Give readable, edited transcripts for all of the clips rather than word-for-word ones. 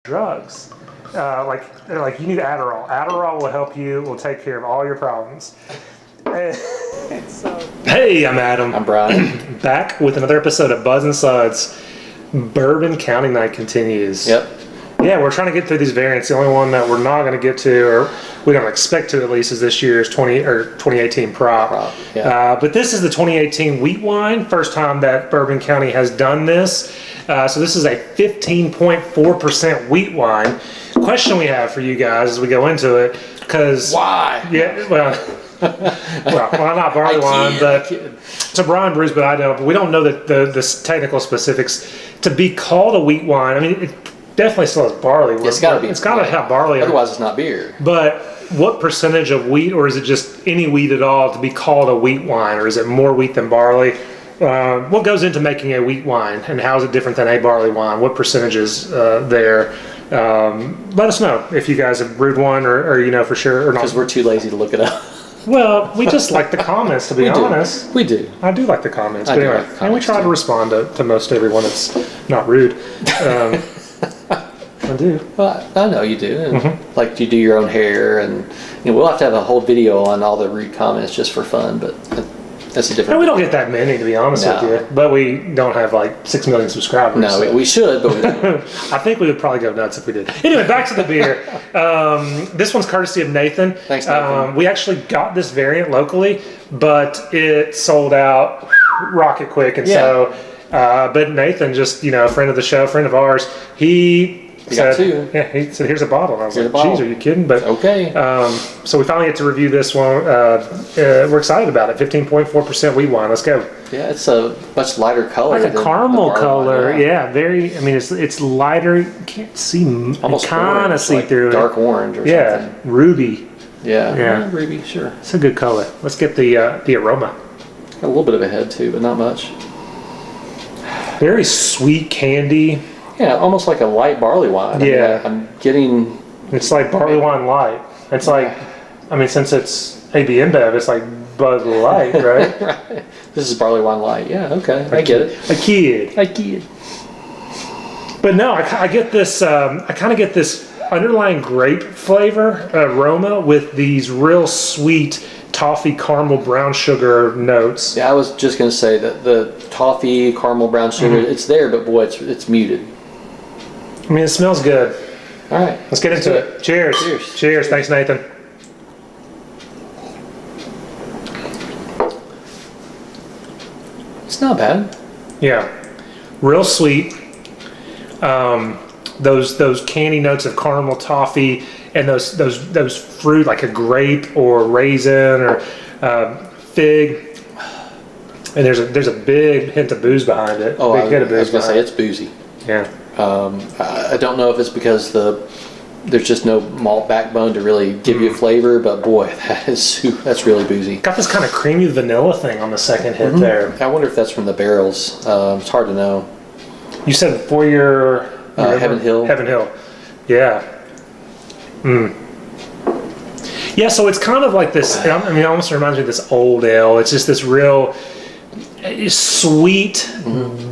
drugs. They're like, you need Adderall. Adderall will help you, will take care of all your problems. Hey, I'm Adam. I'm Bryan. Back with another episode of Buzz and Suds. Bourbon County Night continues. Yep. Yeah, we're trying to get through these variants. The only one that we're not going to get to, or we don't expect to at least, is this year's 2018 prop. Yeah. But this is the 2018 Wheatwine. First time that Bourbon County has done this. So this is a 15.4% Wheatwine. Question we have for you guys as we go into it, because why? Yeah, well, not barley wine, but it's a Bryan brews, but I don't. We don't know the technical specifics. To be called a wheat wine, I mean, it definitely still has barley. It's got to be. It's got to have barley. Otherwise, it's not beer. But what percentage of wheat, or is it just any wheat at all, to be called a wheat wine, or is it more wheat than barley? What goes into making a wheat wine, and how is it different than a barley wine? What percentages there? Let us know if you guys have brewed one, or you know for sure, or not. Because we're too lazy to look it up. Well, we just like the comments, to be honest. We do. I do like the comments. I But do anyway, like the and we comments try to too. respond to most everyone that's not rude. I do. Well, I know you do. And like you do your own hair, and you know, we'll have to have a whole video on all the rude comments just for fun, but that's a different. And we don't get that many, to be honest with you. But we don't have like 6 million subscribers. No, so. we should, but we don't. I think we would probably go nuts if we did. Anyway, back to the beer. This one's courtesy of Nathan. Thanks, Nathan. We actually got this variant locally, but it sold out rocket quick, and so. But Nathan, just a friend of the show, friend of ours, he said, got two. Yeah, he said, "Here's a bottle." And I was Here's like, a bottle. "Geez, are you kidding?" But Okay. so we finally get to review this one. We're excited about it. 15.4% wheat wine. Let's go. Yeah, it's a much lighter color. Like a than caramel the barley color, wine, yeah. Very. I mean, it's lighter. You can't see. Almost kind of orange, see like through dark it. orange or Yeah, something. ruby. Yeah. Ruby, sure. It's a good color. Let's get the aroma. Got a little bit of a head too, but not much. Very sweet candy. Yeah, almost like a light barley wine. Yeah. I'm getting. It's like barley wine light. It's like, I mean, since it's AB InBev, it's like Bud Light, right? Right. This is barley wine light. Yeah, okay. I get it. A kid. I get it. But no, I get this. I kind of get this underlying grape flavor aroma with these real sweet toffee, caramel, brown sugar notes. Yeah, I was just going to say that the toffee, caramel, brown sugar, it's there, but boy, it's muted. I mean, it smells good. All right. Let's get into it. Cheers. Cheers. Cheers. Thanks, Nathan. It's not bad. Yeah, real sweet. Those candy notes of caramel, toffee, and those fruit like a grape or raisin or fig. And there's a big hint of booze behind it. Oh, Big hint of I was booze going to say behind it's boozy. Yeah. I don't know if it's because there's just no malt backbone to really give you a flavor, but boy, that's really boozy. Got this kind of creamy vanilla thing on the second hit there. I wonder if that's from the barrels. It's hard to know. You said for your Heaven Hill. Heaven Hill. Yeah. Yeah, so it's kind of like this, I mean, it almost reminds me of this old ale. It's just this real sweet,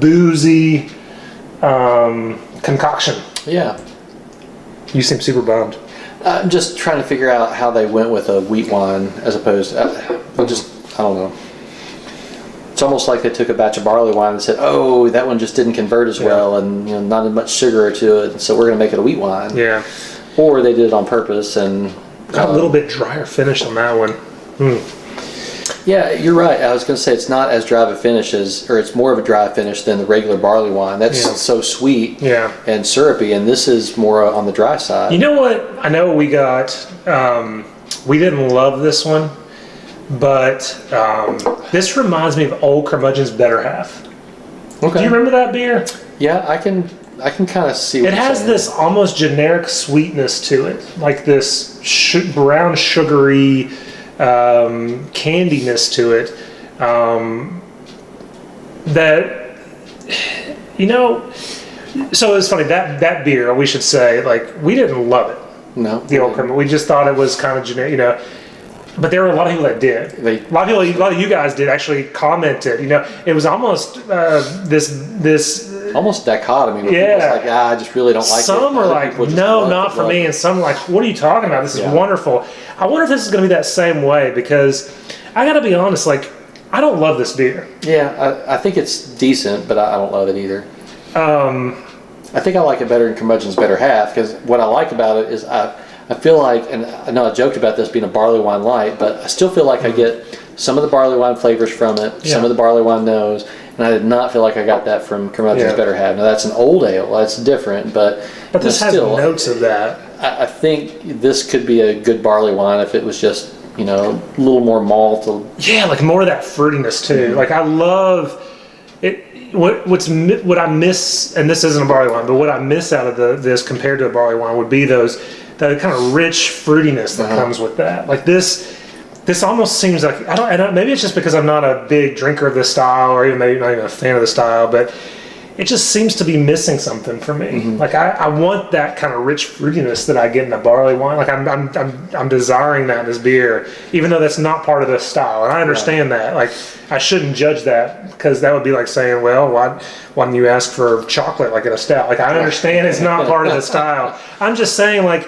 boozy concoction. Yeah. You seem super bummed. I'm just trying to figure out how they went with a wheat wine as opposed to, I don't know. It's almost like they took a batch of barley wine and said, oh, that one just didn't convert as well, and not as much sugar to it, so we're going to make it a wheat wine. Yeah. Or they did it on purpose and... Got a little bit drier finish on that one. Yeah, you're right. I was going to say it's not as dry of a finish or it's more of a dry finish than the regular barley wine. That's so sweet and syrupy, and this is more on the dry side. You know what? I know we got, we didn't love this one, but this reminds me of Old Curmudgeon's Better Half. Okay. Do you remember that beer? Yeah, I can kind of see what It has this almost generic sweetness to it, like this brown sugary candiness to it. So it's funny that beer. We should say, like, we didn't love it. No, The Old Curmudgeon. We just thought it was kind of generic, But there were a lot of people that did. A lot of you guys did actually commented. It was almost this almost dichotomy. Where people's like, I just really don't like it. Some are like, no, not for me. It. And some are like, what are you talking about? This is wonderful. I wonder if this is going to be that same way, because I got to be honest, like, I don't love this beer. Yeah, I think it's decent, but I don't love it either. I think I like it better in Curmudgeon's Better Half, because what I like about it is I feel like, and I know I joked about this being a barley wine light, but I still feel like I get some of the barley wine flavors from it, some of the barley wine nose, and I did not feel like I got that from Curmudgeon's Better Half. Now that's an old ale, that's different, but this has still, notes of that. I think this could be a good barley wine if it was just, a little more malt. Yeah, like more of that fruitiness too. Like I love it. What I miss, and this isn't a barley wine, but what I miss out of this compared to a barley wine would be that kind of rich fruitiness that comes with that. Like this almost seems like I don't. Maybe it's just because I'm not a big drinker of this style, or even maybe not even a fan of the style, but it just seems to be missing something for me. Like I want that kind of rich fruitiness that I get in a barley wine. Like I'm desiring that in this beer, even though that's not part of the style. And I understand that. Like I shouldn't judge that, because that would be like saying, well, why didn't you ask for chocolate like in a stout? Like I understand it's not part of the style. I'm just saying, like,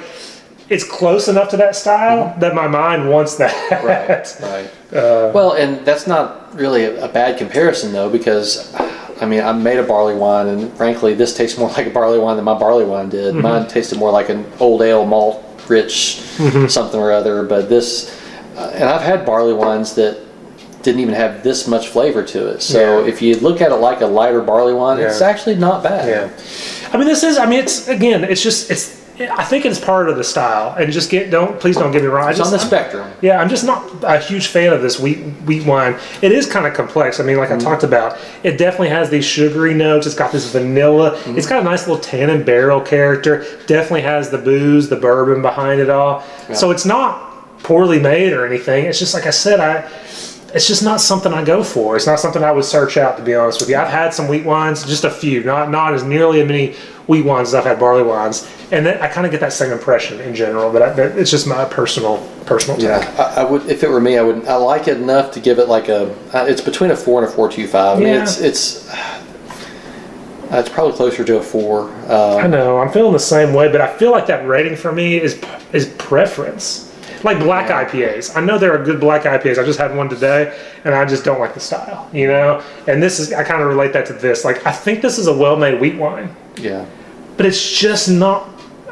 it's close enough to that style that my mind wants that. Right. Well, and that's not really a bad comparison though, because I made a barley wine, and frankly, this tastes more like a barley wine than my barley wine did. Mine tasted more like an old ale, malt rich, something or other. But this, and I've had barley wines that didn't even have this much flavor to it. So if you look at it like a lighter barley wine, it's actually not bad. Yeah. I think it's part of the style, and please don't get me wrong. It's on the spectrum. Yeah, I'm just not a huge fan of this wheat wine. It is kind of complex. I talked about, it definitely has these sugary notes. It's got this vanilla. It's got a nice little tannin barrel character. Definitely has the booze, the bourbon behind it all. Yeah. So it's not poorly made or anything. It's just, like I said, it's just not something I go for. It's not something I would search out, to be honest with you. I've had some wheat wines, just a few, not as nearly as many wheat wines as I've had barley wines, and then I kind of get that same impression in general. But it's just my personal take. Yeah, I would, if it were me, I would. I like it enough to give it like it's between a 4 and a 4.25. It's probably closer to a 4. I know, I'm feeling the same way, but I feel like that rating for me is preference. Like black IPAs. I know there are good black IPAs. I just had one today, and I just don't like the style, And I kind of relate that to this. Like, I think this is a well-made wheat wine. Yeah. But it's just not,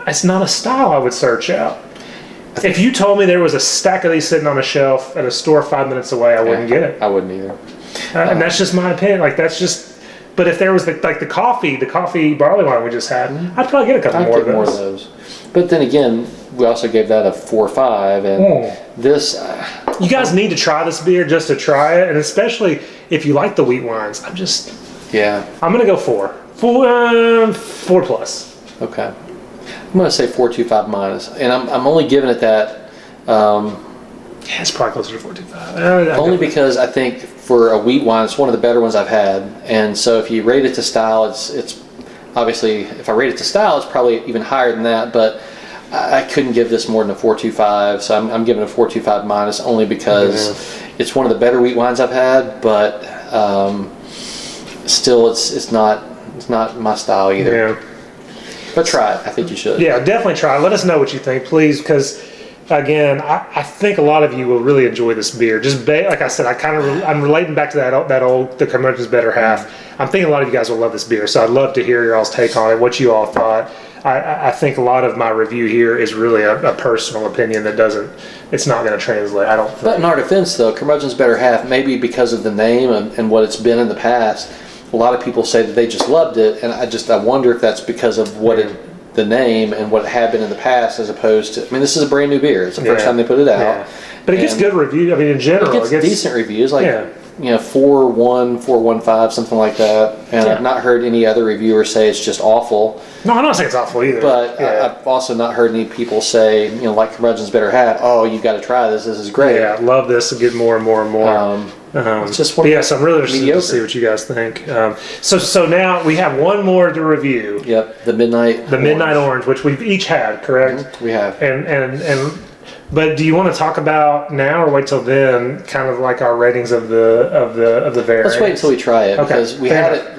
it's not a style I would search out. If you told me there was a stack of these sitting on a shelf at a store 5 minutes away, I wouldn't get it. I wouldn't either. And that's just my opinion. Like, that's just, but if there was the coffee barley wine we just had, I'd probably get a couple more of those. But then again, we also gave that a 4.5, and this. You guys need to try this beer just to try it, and especially if you like the wheat wines. I'm gonna go 4. 4 plus. Okay. I'm gonna say 4.25 minus, and I'm only giving it that. It's probably closer to 4.25. Only because I think for a wheat wine, it's one of the better ones I've had, and so if you rate it to style, it's obviously, if I rate it to style, it's probably even higher than that, but I couldn't give this more than a 4.25, so I'm giving it a 4.25 minus only because it's one of the better wheat wines I've had, but still it's not my style either. Yeah. But try it. I think you should. Yeah, definitely try it. Let us know what you think, please, because again, I think a lot of you will really enjoy this beer. Just like I said, I'm relating back to the Curmudgeon's Better Half. I'm thinking a lot of you guys will love this beer, so I'd love to hear your all's take on it, what you all thought. I think a lot of my review here is really a personal opinion that it's not going to translate, I don't think. But in our defense, though, Curmudgeon's Better Half, maybe because of the name and what it's been in the past, a lot of people say that they just loved it, and I wonder if that's because of the name and what it had been in the past, as opposed to, this is a brand new beer. It's the first time they put it out. Yeah. But it gets good reviews. In general. It gets decent reviews, 4.1, 4.15, something like that. And I've not heard any other reviewer say it's just awful. No, I'm not saying it's awful either. But I've also not heard any people say, like Curmudgeon's Better Half, oh, you got to try this. This is great. Yeah, I love this to get more and more and more. It's just so I'm really interested to see what you guys think. So now we have one more to review. Yep, the Midnight Orange, which we've each had, correct? Mm-hmm. We have. But do you want to talk about now or wait till then, kind of like our ratings of the variants? Let's wait until we try it, because we had it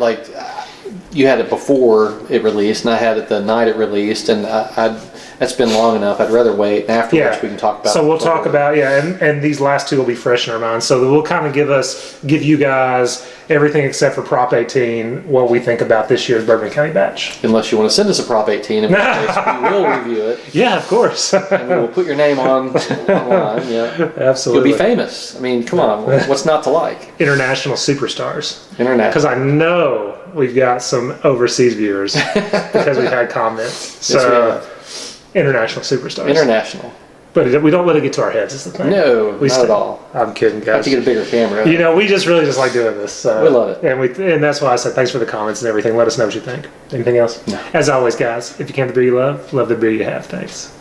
you had it before it released, and I had it the night it released, and that's been long enough. I'd rather wait, and afterwards we can talk about. So we'll talk about and these last two will be fresh in our minds. So we'll kind of give you guys everything except for Prop 18, what we think about this year's Bourbon County batch. Unless you want to send us a Prop 18, in which case we will review it. Yeah, of course. And we will put your name online. Yeah, Absolutely. You'll be famous. I mean, come on, what's not to like? International superstars. International. Because I know we've got some overseas viewers because we've had comments. So, international superstars. International. But we don't let it get to our heads, is the thing. No, not at all. I'm kidding, I guys. have to get a bigger camera. We really just like doing this. We love it. And that's why I said thanks for the comments and everything. Let us know what you think. Anything else? No. As always, guys, if you can't the beer you love the beer you have. Thanks.